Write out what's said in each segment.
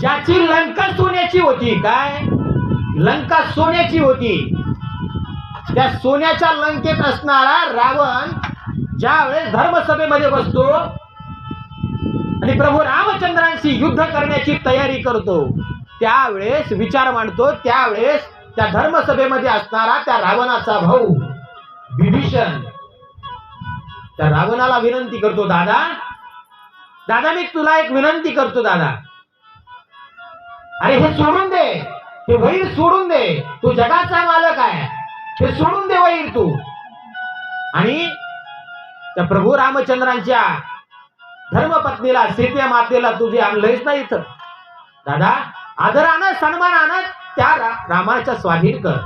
ज्याची लंका सोन्याची होती, काय लंका सोन्याची होती, त्या सोन्याच्या लंकेत असणारा रावण ज्यावेळेस धर्मसभेमध्ये बसतो आणि प्रभू रामचंद्रांशी युद्ध करण्याची तयारी करतो, त्यावेळेस विचार मांडतो, त्यावेळेस त्या धर्मसभेमध्ये असणारा त्या रावणाचा भाऊ विभीषण त्या रावणाला विनंती करतो, दादा दादा मी तुला एक विनंती करतो दादा, अरे हे सोडून दे, हे वैर सोडून दे, तू जगाचा मालक आहे, हे सोडून दे वैर तू. आणि त्या प्रभू रामचंद्रांच्या धर्मपत्नीला सीते मातेला तुझे आणलंच नाही इथं, दादा आदरानं सन्मानानं त्या रामाच्या स्वाधीन कर,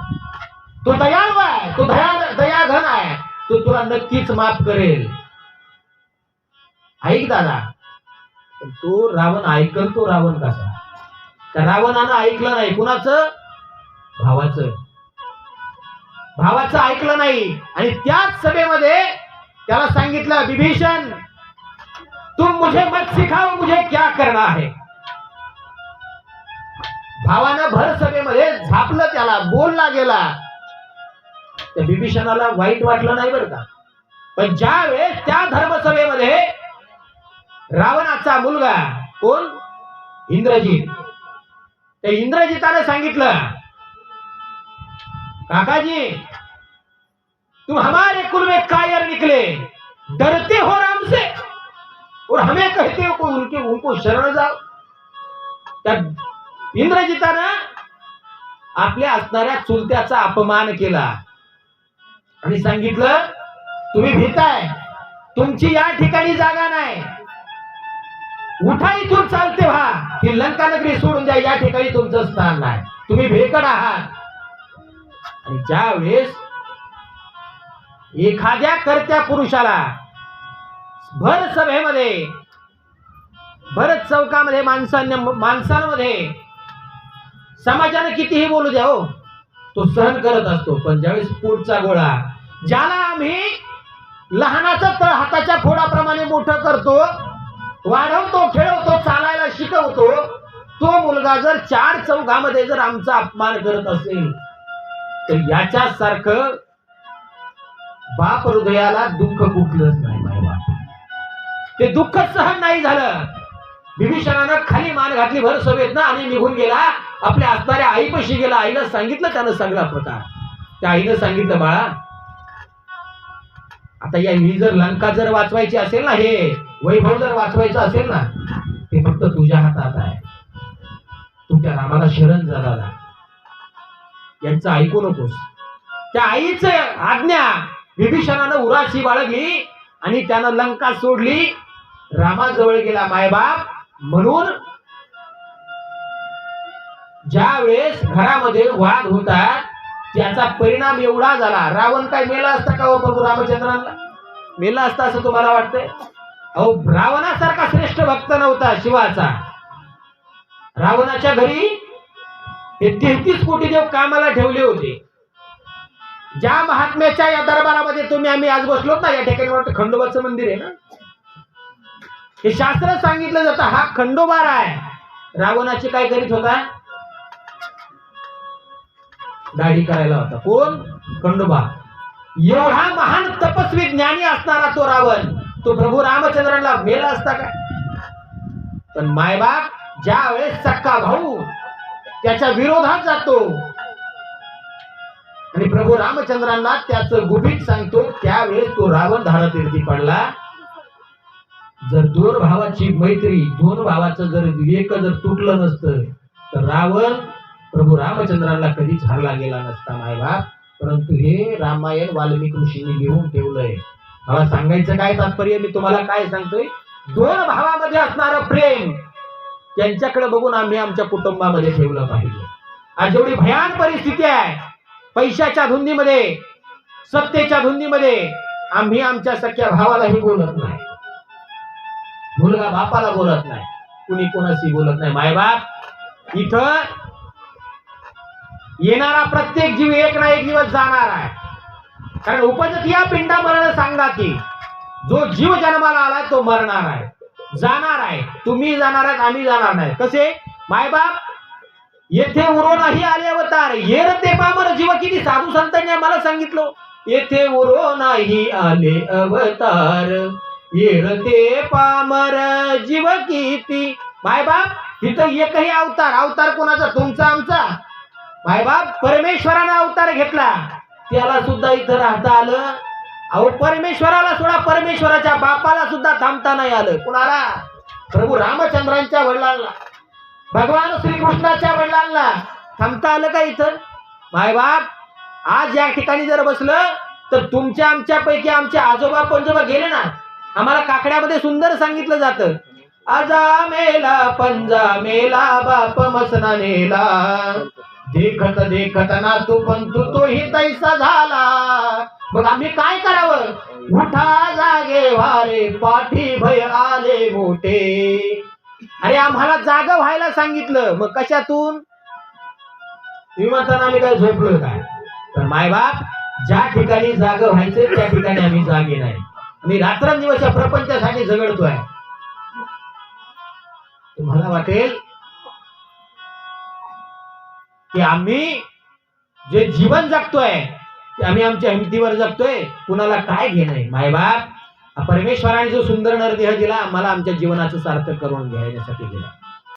तो दयाळू आहे, तो दयाघन आहे, तो तुला नक्कीच माफ करेल. ऐक दादा. पण तो रावण ऐकल, तो रावण कसा, त्या रावणानं ऐकलं नाही, कुणाचं, भावाचं ऐकलं नाही. आणि त्याच सभेमध्ये त्याला सांगितलं, विभीषण तुम मुझे मत सिखाओ मुझे क्या करना है. भावानं भर सभेमध्ये झापलं, त्याला बोलला गेला. त्या विभीषणाला वाईट वाटलं नाही बरं का. पण ज्या वेळेस त्या धर्मसभेमध्ये रावणाचा मुलगा कोण, इंद्रजित, त्या इंद्रजिताने सांगितलं, काकाजी तुम हमारे कुल में कायर निकले, डरते हो राम से और हमें कहते हो को उनको शरण जाओ. त्या इंद्रजितानं आपल्या असणाऱ्या चुलत्याचा अपमान केला आणि सांगितलं, तुम्ही भीताय, तुमची या ठिकाणी जागा नाही, उठा इथून चालते व्हा, ती लंका नगरी सोडून द्या, या ठिकाणी तुमचं स्थान नाही, तुम्ही भेकड आहात. आणि ज्या वेळेस एखाद्या कर्त्या पुरुषाला भर सभेमध्ये, भरत चौकामध्ये माणसांमध्ये समाजाने कितीही बोलू द्या हो, तो सहन करत असतो. पण ज्यावेळेस पोटचा गोळा, ज्याला आम्ही लहानाचा तळ हाताच्या फोडाप्रमाणे मोठं करतो, वाढवतो, खेळवतो, चालायला शिकवतो, तो मुलगा जर चार चौघामध्ये जर आमचा अपमान करत असेल तर याच्यासारखं बाप हृदयाला दुःख कुठलंच नाही. बाबा ते दुःख सहन नाही झालं. विभीषणानं खाली मान घातली भर सभेत ना आणि निघून गेला, आपल्या असणाऱ्या आईपाशी गेला. आईला सांगितलं त्यानं सगळा प्रकार. त्या आईनं सांगितलं, बाळा आता ही जर लंका जर वाचवायची असेल ना, हे वैभव जर वाचवायचं असेल ना, ते फक्त तुझ्या हातात आहे. तू त्या रामाला शरण जा दादा, यांचं ऐकू नकोस. त्या आईचं आज्ञा विभीषणानं उराशी बाळगली आणि त्यानं लंका सोडली, रामाजवळ गेला मायबाप. म्हणून ज्या वेळेस घरामध्ये वाद होतात त्याचा परिणाम एवढा झाला. रावण काय मेला असता का हो प्रभू रामचंद्रांना? मेला असता असं तुम्हाला वाटतंय? अहो रावणासारखा श्रेष्ठ भक्त नव्हता शिवाचा. रावणाच्या घरी हे 33 कोटी देव कामाला ठेवले होते. ज्या महात्म्याच्या या दरबारामध्ये आम्ही आज बसलोत ना, या ठिकाणी वाटतं खंडोबाचं मंदिर आहे ना, हे शास्त्र सांगितलं जातं हा खंडोबार आहे. रावणाची काय करीत होता? दाढी करायला होता. कोण? खंडोबा. एवढा महान तपस्वी ज्ञानी असणारा तो रावण, तो प्रभू रामचंद्रांना मेला असता का? पण मायबाप ज्या वेळेस सक्का भाऊ त्याच्या विरोधात जातो आणि प्रभू रामचंद्रांना त्याचं गुपित सांगतो, त्यावेळेस तो रावण धारातीर्थी पडला. जर दोन भावाची मैत्री, दोन भावाचं जर विवेक जर तुटलं नसतं तर रावण प्रभू रामचंद्रांना कधीच हरला गेला नसता मायबाप. परंतु हे रामायण वाल्मिकी ऋषींनी लिहून ठेवलंय. मला सांगायचं काय तात्पर्य, मी तुम्हाला काय सांगतोय, दोन भावामध्ये असणारं प्रेम त्यांच्याकडे बघून आम्ही आमच्या कुटुंबामध्ये ठेवलं पाहिजे. आज जेवढी भयान परिस्थिती आहे, पैशाच्या धुंदीमध्ये, सत्तेच्या धुंदीमध्ये आम्ही आमच्या सख्या भावालाही बोलत नाही, मुलगा बापाला बोलत नाही, कुणी कोणाशी बोलत नाही. मायबाप इथं येणारा प्रत्येक जीव एक ना एक दिवस जाणार आहे. कारण उपजत या पिंडा मरण सांगा की जो जीव जन्माला आला तो मरणार आहे, जाणार आहे. तुम्ही जाणार आहात, आम्ही जाणार नाही. कसे? मायबाप येथे उरो नाही आले अवतार, येर ते पामर जीव किती साधू संतांनी मला सांगितलं, येथे उरो नाही आले अवतार, येर ते पामर जीव किती. मायबाप तिथं एकही अवतार कोणाचा, तुमचा आमचा. मायबाप परमेश्वराने अवतार घेतला, त्याला सुद्धा इथं राहता आलं. अहो परमेश्वराला सोडा, परमेश्वराच्या बापाला सुद्धा थांबता नाही आलं. कुणाला? प्रभू रामचंद्रांच्या वडिलांना, भगवान श्रीकृष्णाच्या वडिलांना थांबता आलं का इथं? मायबाप आज या ठिकाणी जर बसलं तर तुमच्या आमच्या पैकी आमचे आजोबा पंजोबा गेले ना. आम्हाला काकड्यामध्ये सुंदर सांगितलं जातं, आजा मेला पंजा मेला बाप मसना नेला, देखत देखत ना तू पण तोही तैसा झाला. मग आम्ही काय करावं? उठा जागे वारे पाठी भय आले मोठे. अरे आम्हाला जागा व्हायला सांगितलं, मग कशातून? विमानानं आम्ही काय झोपलो काय? तर मायबाप ज्या ठिकाणी जागा व्हायचं त्या ठिकाणी आम्ही जागे नाही. आम्ही रात्रंदिवस या प्रपंचासाठी झगडतोय. तुम्हाला वाटेल की आम्ही जे जीवन जगतोय ते आम्ही आमच्या हिमतीवर जगतोय, कुणाला काय घेणं? मायबाप परमेश्वराने जो सुंदर नरदेह दिला, आम्हाला आमच्या जीवनाचं सार्थक करून घ्यायसाठी दिला.